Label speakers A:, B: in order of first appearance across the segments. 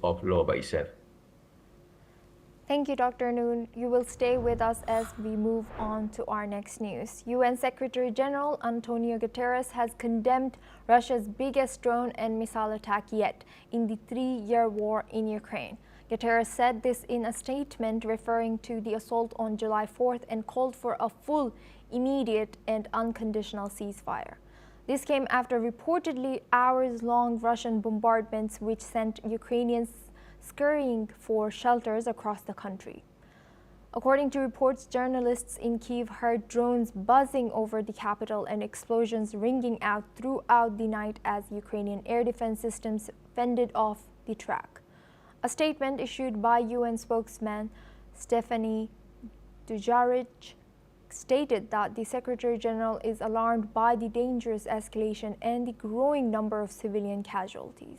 A: of law by itself.
B: Thank you, Dr. Noor. You will stay with us as we move on to our next news. UN Secretary-General António Guterres has condemned Russia's biggest drone and missile attack yet in the three-year war in Ukraine. Guterres said this in a statement referring to the assault on July 4th and called for a full, immediate, and unconditional ceasefire. This came after reportedly hours-long Russian bombardments which sent Ukrainians scurrying for shelters across the country. According to reports, journalists in Kyiv heard drones buzzing over the capital and explosions ringing out throughout the night as Ukrainian air defense systems fended off the track. A statement issued by UN spokesman Stephanie Dujarric stated that the Secretary-General is alarmed by the dangerous escalation and the growing number of civilian casualties.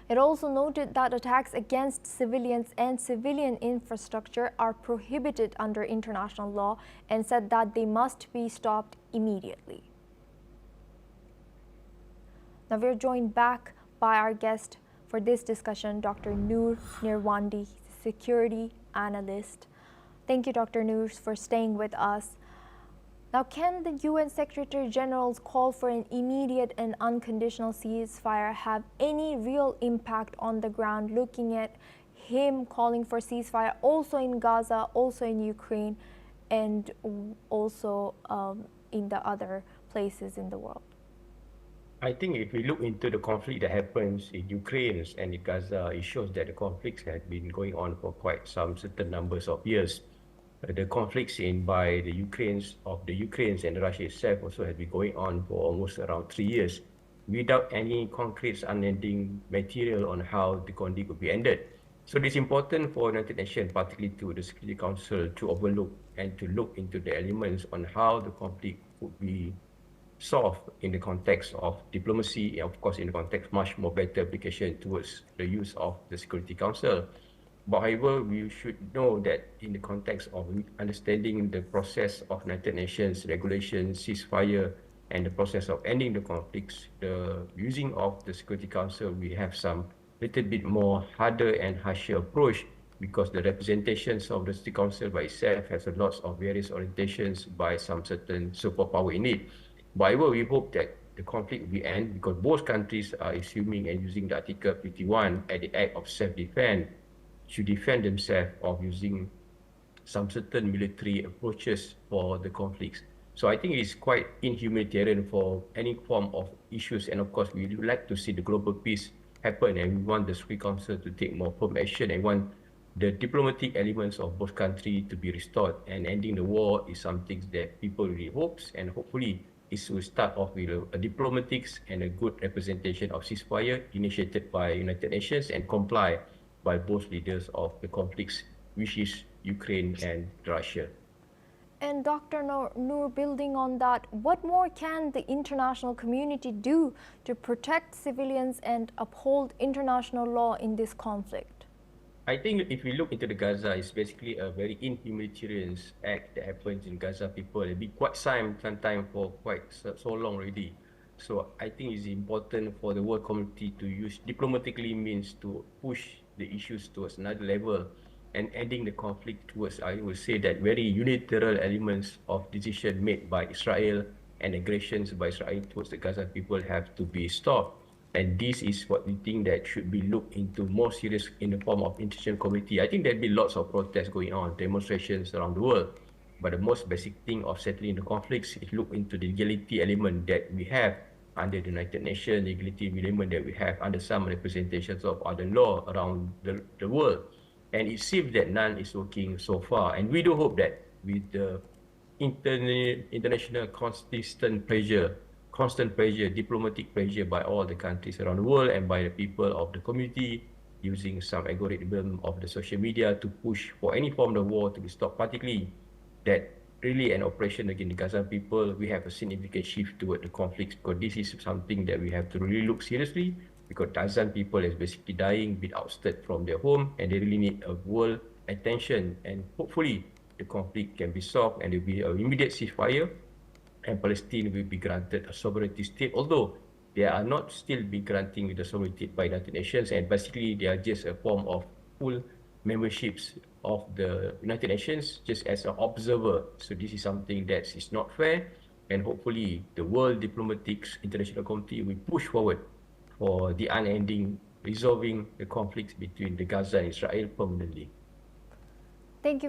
B: It also noted that attacks against civilians and civilian infrastructure are prohibited under international law and said that they must be stopped immediately. Now we're joined back by our guest for this discussion, Dr. Noor Nirwandi, security analyst. Thank you, Dr. Noor, for staying with us. Now, can the UN Secretary-General's call for an immediate and unconditional ceasefire have any real impact on the ground, looking at him calling for ceasefire also in Gaza, also in Ukraine, and also in the other places in the world?
A: I think if we look into the conflict that happens in Ukraine and in Gaza, it shows that the conflicts have been going on for quite some certain numbers of years. The conflicts by the Ukrainians and Russia itself also has been going on for almost around 3 years without any concrete unending material on how the conflict would be ended. So it's important for United Nations, particularly to the Security Council, to overlook and to look into the elements on how the conflict could be solved in the context of diplomacy, and of course in the context much more better application towards the use of the Security Council. But however, we should know that in the context of understanding the process of United Nations regulations, ceasefire, and the process of ending the conflicts, the using of the Security Council, we have some little bit more harder and harsher approach because the representations of the Security Council by itself has a lot of various orientations by some certain superpower in it. But however, we hope that the conflict will be end because both countries are assuming and using the Article 51 at the act of self-defense to defend themselves of using some certain military approaches for the conflicts. So I think it's quite inhumanitarian for any form of issues, and of course we would like to see the global peace happen, and we want the Security Council to take more firm action and want the diplomatic elements of both countries to be restored, and ending the war is something that people really hopes, and hopefully it will start off with a diplomatic and a good representation of ceasefire initiated by United Nations and comply by both leaders of the conflicts, which is Ukraine and Russia.
B: And Dr. Noor, building on that, what more can the international community do to protect civilians and uphold international law in this conflict?
A: I think if we look into the Gaza, it's basically a very inhumanitarian act that happens in Gaza people. It's been quite some time for quite so long already. So I think it's important for the world community to use diplomatically means to push the issues towards another level and ending the conflict towards, I would say, that very unilateral elements of decision made by Israel and aggressions by Israel towards the Gaza people have to be stopped. And this is what we think that should be looked into more serious in the form of international community. I think there'll be lots of protests going on, demonstrations around the world. But the most basic thing of settling the conflicts is look into the legality element that we have under the United Nations, legality element that we have under some representations of other law around the world. And it seems that none is working so far. And we do hope that with the international constant pressure, diplomatic pressure by all the countries around the world and by the people of the community, using some algorithm of the social media to push for any form of war to be stopped, particularly that really an operation against the Gaza people, we have a significant shift toward the conflicts, because this is something that we have to really look seriously, because dozen people is basically dying, being ousted from their home, and they really need a world attention, and hopefully the conflict can be solved and there will be an immediate ceasefire, and Palestine will be granted a sovereignty state, although they are not still be granting the sovereignty by United Nations, and basically they are just a form of full memberships of the United Nations just as an observer. So this is something that is not fair, and hopefully the world diplomatic international community will push forward for the unending resolving the conflicts between the Gaza and Israel permanently.
B: Thank you very